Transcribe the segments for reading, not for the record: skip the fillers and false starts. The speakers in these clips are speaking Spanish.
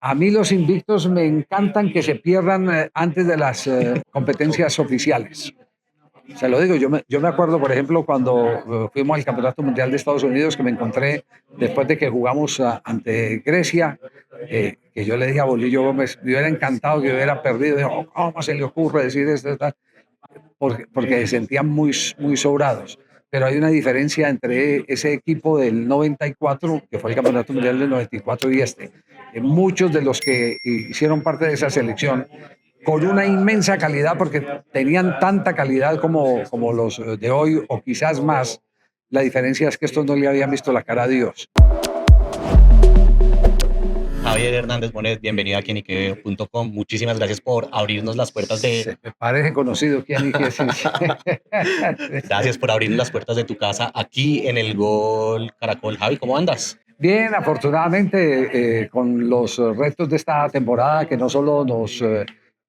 A mí los invictos me encantan que se pierdan antes de las competencias oficiales. Se lo digo, yo me acuerdo, por ejemplo, cuando fuimos al Campeonato Mundial de Estados Unidos, que me encontré después de que jugamos ante Grecia, que yo le dije a Bolillo Gómez, me hubiera encantado que hubiera perdido. Dijo, ¿cómo se le ocurre decir esto? Porque se sentían muy sobrados. Pero hay una diferencia entre ese equipo del 94, que fue el Campeonato Mundial del 94, y este. Muchos de los que hicieron parte de esa selección, con una inmensa calidad, porque tenían tanta calidad como los de hoy, o quizás más, la diferencia es que estos no le habían visto la cara a Dios. Javier Hernández Bonet, bienvenido aquí en Ikebeo.com. Muchísimas gracias por abrirnos las puertas Se me parece conocido quién y qué es. Gracias por abrirnos las puertas de tu casa aquí en el Gol Caracol. Javi, ¿cómo andas? Bien, afortunadamente, con los retos de esta temporada que no solo nos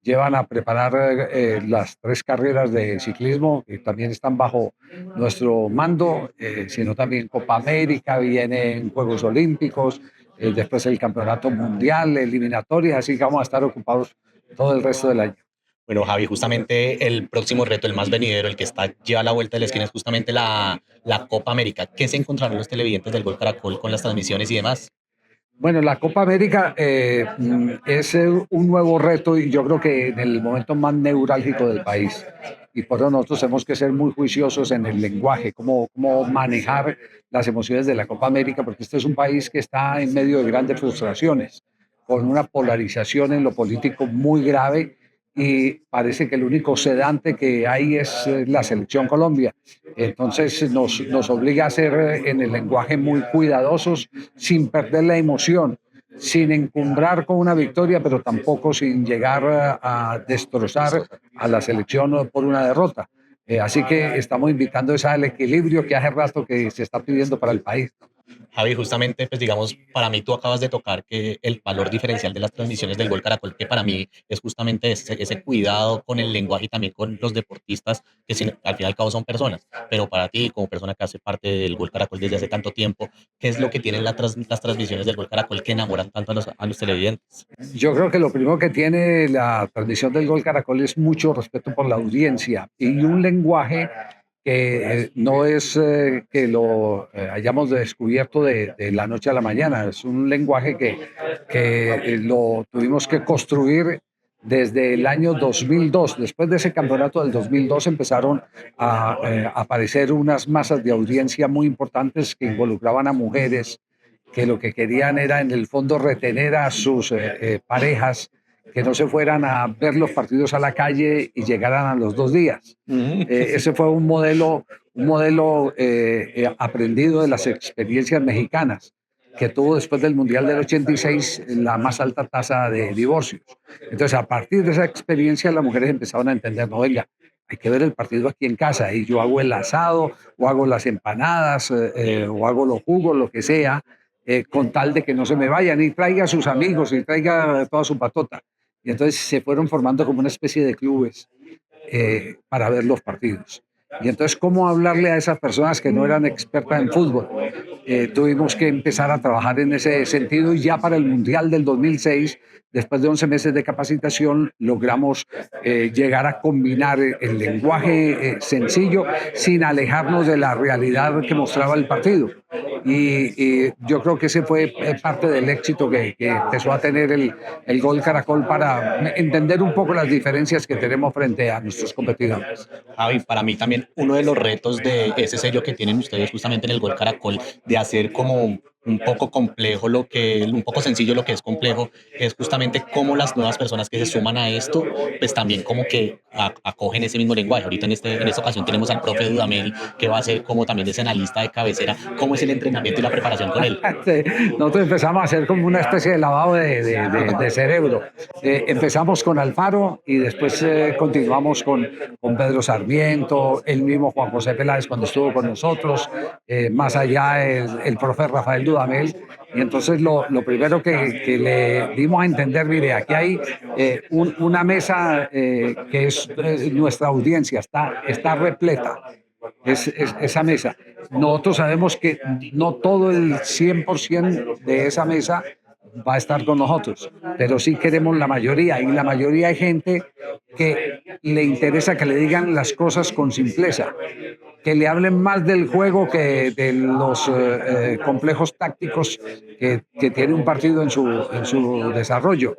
llevan a preparar las 3 carreras de ciclismo, que también están bajo nuestro mando, sino también Copa América, vienen Juegos Olímpicos, después el Campeonato Mundial, eliminatorias, así que vamos a estar ocupados todo el resto del año. Bueno, Javi, justamente el próximo reto, el más venidero, el que está ya a la vuelta de la esquina, es justamente la Copa América. ¿Qué se encontraron los televidentes del Gol Caracol con las transmisiones y demás? Bueno, la Copa América es un nuevo reto y yo creo que en el momento más neurálgico del país. Y por eso nosotros tenemos que ser muy juiciosos en el lenguaje, cómo manejar las emociones de la Copa América, porque este es un país que está en medio de grandes frustraciones, con una polarización en lo político muy grave y parece que el único sedante que hay es la selección Colombia. Entonces nos obliga a ser en el lenguaje muy cuidadosos, sin perder la emoción, sin encumbrar con una victoria, pero tampoco sin llegar a destrozar a la selección por una derrota. Así que estamos invitando al equilibrio que hace rato que se está pidiendo para el país. Javi, justamente, pues digamos, para mí tú acabas de tocar que el valor diferencial de las transmisiones del Gol Caracol, que para mí es justamente ese cuidado con el lenguaje y también con los deportistas, que al fin y al cabo son personas, pero para ti, como persona que hace parte del Gol Caracol desde hace tanto tiempo, ¿qué es lo que tienen las transmisiones del Gol Caracol que enamoran tanto a los televidentes? Yo creo que lo primero que tiene la transmisión del Gol Caracol es mucho respeto por la audiencia y un lenguaje que no es que lo hayamos descubierto de la noche a la mañana, es un lenguaje que lo tuvimos que construir desde el año 2002. Después de ese campeonato del 2002 empezaron a aparecer unas masas de audiencia muy importantes que involucraban a mujeres, que lo que querían era en el fondo retener a sus parejas, que no se fueran a ver los partidos a la calle y llegaran a los 2 días. Ese fue un modelo aprendido de las experiencias mexicanas, que tuvo después del Mundial del 86 la más alta tasa de divorcios. Entonces, a partir de esa experiencia, las mujeres empezaron a entender, no, venga, hay que ver el partido aquí en casa, y yo hago el asado, o hago las empanadas, o hago los jugos, lo que sea, con tal de que no se me vayan, y traiga a sus amigos, y traiga toda su patota. Y entonces se fueron formando como una especie de clubes para ver los partidos. Y entonces, ¿cómo hablarle a esas personas que no eran expertas en fútbol? Tuvimos que empezar a trabajar en ese sentido y ya para el Mundial del 2006, después de 11 meses de capacitación, logramos llegar a combinar el lenguaje sencillo sin alejarnos de la realidad que mostraba el partido. Y yo creo que ese fue parte del éxito que empezó a tener el Gol Caracol para entender un poco las diferencias que tenemos frente a nuestros competidores. Javi, para mí también uno de los retos de ese sello que tienen ustedes justamente en el Gol Caracol, de hacer como un poco complejo un poco sencillo lo que es complejo, es justamente cómo las nuevas personas que se suman a esto, pues también como que acogen ese mismo lenguaje. Ahorita en esta ocasión tenemos al profe Dudamel, que va a ser como también ese analista de cabecera. ¿Cómo es el entrenamiento y la preparación con él? Sí, nosotros empezamos a hacer como una especie de lavado de cerebro. Empezamos con Alfaro y después continuamos con Pedro Sarmiento, el mismo Juan José Peláez cuando estuvo con nosotros, más allá el profe Rafael Dudamel. Y entonces lo primero que le dimos a entender, mire, aquí hay una mesa que es nuestra audiencia, está repleta. Esa mesa. Nosotros sabemos que no todo el 100% de esa mesa va a estar con nosotros, pero sí queremos la mayoría, y la mayoría hay gente que le interesa que le digan las cosas con simpleza, que le hablen más del juego que de los complejos tácticos que tiene un partido en su desarrollo.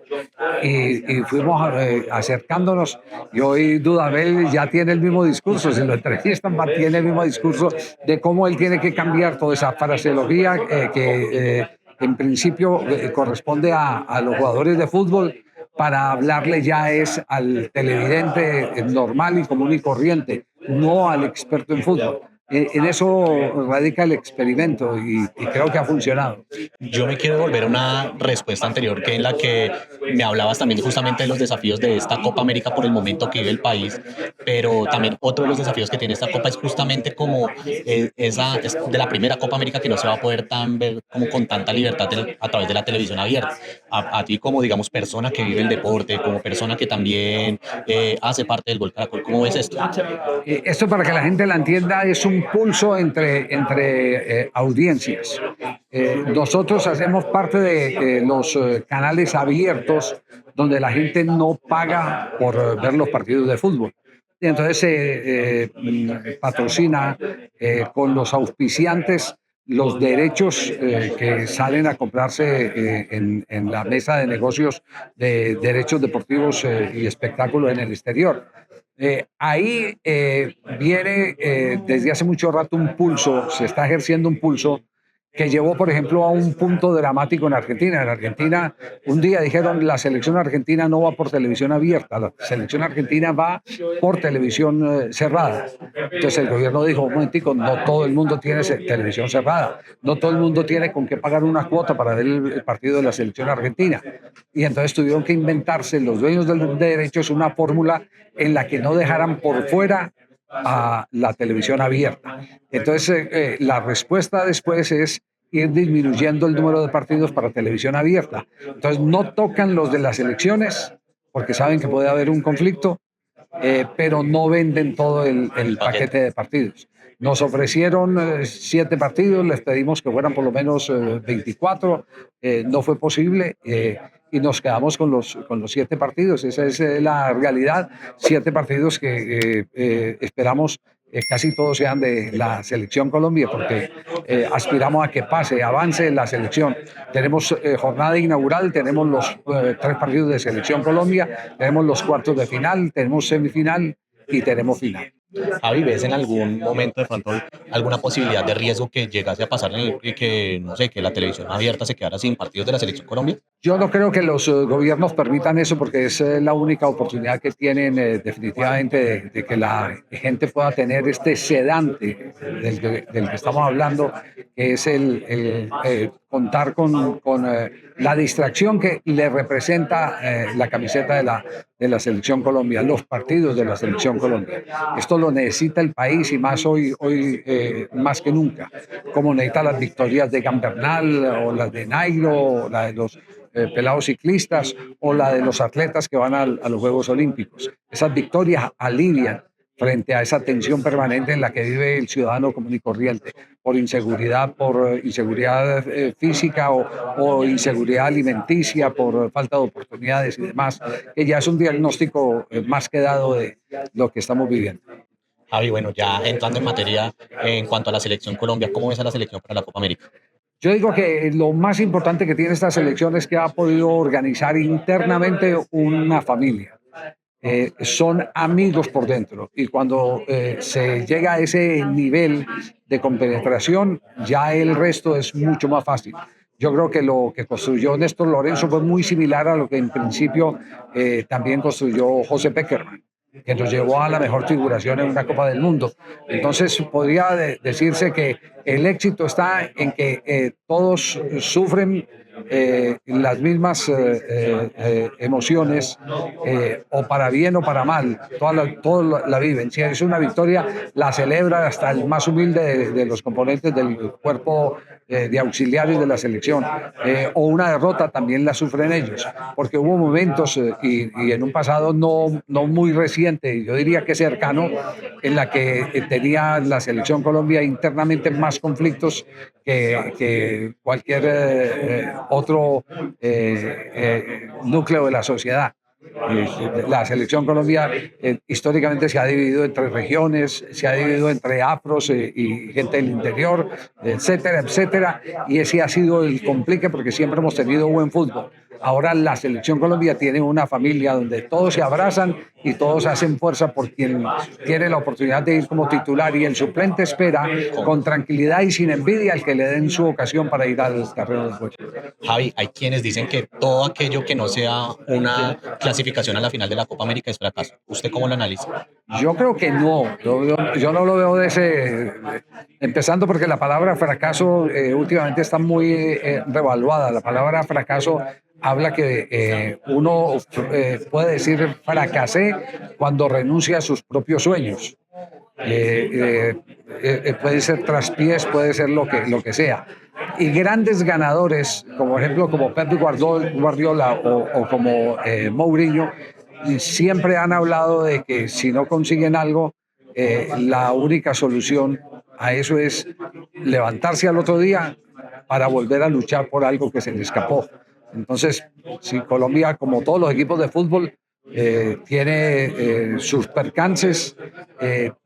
Y fuimos acercándonos, y hoy Dudamel ya tiene el mismo discurso, si lo entrevistan mantiene el mismo discurso de cómo él tiene que cambiar toda esa fraseología que en principio corresponde a los jugadores de fútbol, para hablarle ya es al televidente normal y común y corriente, no al experto en fútbol. En eso radica el experimento, y creo que ha funcionado. Yo me quiero volver a una respuesta anterior, que en la que me hablabas también justamente de los desafíos de esta Copa América por el momento que vive el país, pero también otro de los desafíos que tiene esta Copa es justamente como esa es de la primera Copa América que no se va a poder tan ver como con tanta libertad a través de la televisión abierta. A ti como, digamos, persona que vive el deporte, como persona que también hace parte del Gol Caracol, ¿cómo ves esto? Esto, para que la gente la entienda, es un pulso entre audiencias. Nosotros hacemos parte de los canales abiertos donde la gente no paga por ver los partidos de fútbol. Y entonces se patrocina con los auspiciantes los derechos que salen a comprarse en la mesa de negocios de derechos deportivos y espectáculos en el exterior. Ahí viene desde hace mucho rato un pulso, se está ejerciendo un pulso que llevó, por ejemplo, a un punto dramático en Argentina. En Argentina, un día dijeron, la selección argentina no va por televisión abierta, la selección argentina va por televisión cerrada. Entonces el gobierno dijo, un momentico, no todo el mundo tiene televisión cerrada, no todo el mundo tiene con qué pagar una cuota para ver el partido de la selección argentina. Y entonces tuvieron que inventarse los dueños de los derechos una fórmula en la que no dejaran por fuera a la televisión abierta. Entonces, la respuesta después es ir disminuyendo el número de partidos para televisión abierta. Entonces, no tocan los de las elecciones porque saben que puede haber un conflicto, pero no venden todo el paquete de partidos. Nos ofrecieron 7 partidos, les pedimos que fueran por lo menos 24, no fue posible, y nos quedamos con los 7 partidos. Esa es la realidad, 7 partidos que esperamos casi todos sean de la selección Colombia, porque aspiramos a que pase, avance la selección. Tenemos jornada inaugural, tenemos los 3 partidos de selección Colombia, tenemos los cuartos de final, tenemos semifinal y tenemos final. Javi, ¿ves en algún momento de pronto alguna posibilidad de riesgo que llegase a pasar y que, no sé, que la televisión abierta se quedara sin partidos de la Selección Colombia? Yo no creo que los gobiernos permitan eso, porque es la única oportunidad que tienen definitivamente de que la gente pueda tener este sedante del que estamos hablando, que es el contar con la distracción que le representa la camiseta de la Selección Colombia, los partidos de la Selección Colombia. Esto lo necesita el país, y más hoy más que nunca, como necesita las victorias de Gambernal, o las de Nairo, o la de los pelados ciclistas, o la de los atletas que van a los Juegos Olímpicos. Esas victorias alivian frente a esa tensión permanente en la que vive el ciudadano común y corriente, por inseguridad física, o inseguridad alimenticia, por falta de oportunidades y demás, que ya es un diagnóstico más que dado de lo que estamos viviendo. Javi, bueno, ya entrando en materia en cuanto a la Selección Colombia, ¿cómo ves a la selección para la Copa América? Yo digo que lo más importante que tiene esta selección es que ha podido organizar internamente una familia. Son amigos por dentro, y cuando se llega a ese nivel de compenetración, ya el resto es mucho más fácil. Yo creo que lo que construyó Néstor Lorenzo fue muy similar a lo que en principio también construyó José Pekerman, que nos llevó a la mejor figuración en una Copa del Mundo. Entonces podría decirse que el éxito está en que todos sufren las mismas emociones, o para bien o para mal, todos la viven. Si es una victoria, la celebra hasta el más humilde de los componentes del cuerpo de auxiliares de la selección, o una derrota también la sufren ellos, porque hubo momentos, y en un pasado no muy reciente, yo diría que cercano, en la que tenía la selección Colombia internamente más conflictos que cualquier otro núcleo de la sociedad. La selección Colombia históricamente se ha dividido entre regiones, se ha dividido entre afros y gente del interior, etcétera, etcétera, y ese ha sido el complique porque siempre hemos tenido buen fútbol. Ahora la selección Colombia tiene una familia donde todos se abrazan y todos hacen fuerza por quien tiene la oportunidad de ir como titular, y el suplente espera con tranquilidad y sin envidia el que le den su ocasión para ir al terreno de juego. Javi, hay quienes dicen que todo aquello que no sea una clasificación a la final de la Copa América es fracaso. ¿Usted cómo lo analiza? Yo creo que no, yo no lo veo de ese, empezando porque la palabra fracaso últimamente está muy revaluada. La palabra fracaso habla que uno puede decir fracasé cuando renuncia a sus propios sueños. Puede ser traspiés, puede ser lo que sea. Y grandes ganadores, como por ejemplo como Pep Guardiola o como Mourinho, siempre han hablado de que si no consiguen algo, la única solución a eso es levantarse al otro día para volver a luchar por algo que se le escapó. Entonces, si Colombia, como todos los equipos de fútbol, tiene sus percances,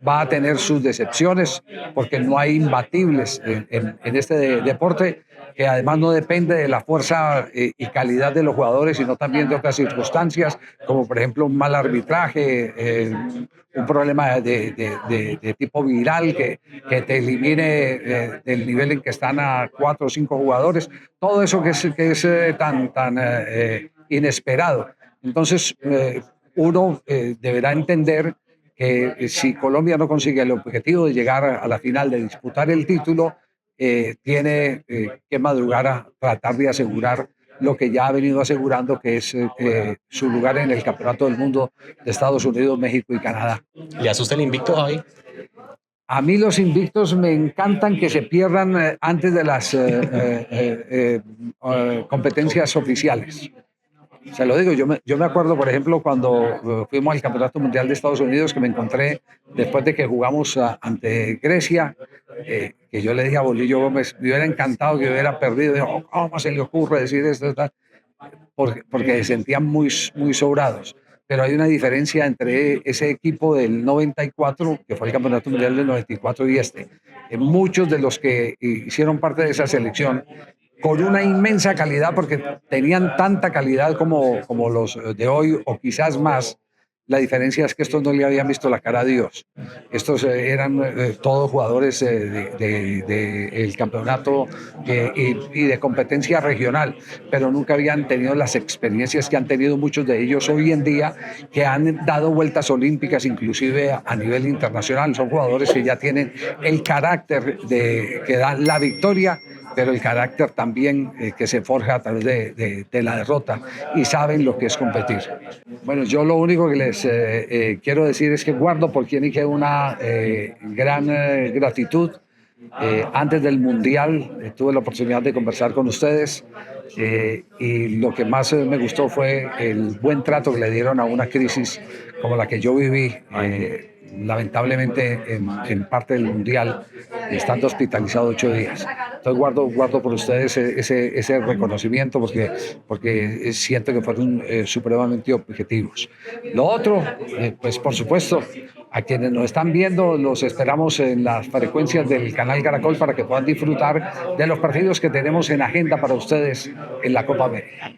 va a tener sus decepciones, porque no hay imbatibles en este deporte, que además no depende de la fuerza y calidad de los jugadores, sino también de otras circunstancias, como por ejemplo un mal arbitraje, un problema de tipo viral que te elimine del nivel en que están a 4 o 5 jugadores, todo eso que es tan inesperado. Entonces, uno deberá entender que si Colombia no consigue el objetivo de llegar a la final, de disputar el título, tiene que madrugar a tratar de asegurar lo que ya ha venido asegurando, que es su lugar en el Campeonato del Mundo de Estados Unidos, México y Canadá. ¿Le asusta el invicto, Javi? A mí los invictos me encantan que se pierdan antes de las competencias oficiales. Se lo digo, yo me acuerdo, por ejemplo, cuando fuimos al Campeonato Mundial de Estados Unidos, que me encontré después de que jugamos ante Grecia, que yo le dije a Bolillo Gómez, me hubiera encantado que hubiera perdido. Dijo, ¿cómo se le ocurre decir esto? Porque se sentían muy sobrados. Pero hay una diferencia entre ese equipo del 94, que fue el Campeonato Mundial del 94, y este. Muchos de los que hicieron parte de esa selección, con una inmensa calidad, porque tenían tanta calidad como los de hoy, o quizás más. La diferencia es que estos no le habían visto la cara a Dios. Estos eran todos jugadores del campeonato y de competencia regional, pero nunca habían tenido las experiencias que han tenido muchos de ellos hoy en día, que han dado vueltas olímpicas, inclusive a nivel internacional. Son jugadores que ya tienen el carácter que dan la victoria, pero el carácter también que se forja a través de la derrota, y saben lo que es competir. Bueno, yo lo único que les quiero decir es que guardo por quien hice una gran gratitud. Antes del Mundial tuve la oportunidad de conversar con ustedes, y lo que más me gustó fue el buen trato que le dieron a una crisis como la que yo viví, lamentablemente en parte del Mundial, estando hospitalizado 8 días. Entonces guardo por ustedes ese reconocimiento, porque siento que fueron supremamente objetivos. Lo otro, pues por supuesto, a quienes nos están viendo, los esperamos en las frecuencias del canal Caracol para que puedan disfrutar de los partidos que tenemos en agenda para ustedes en la Copa América.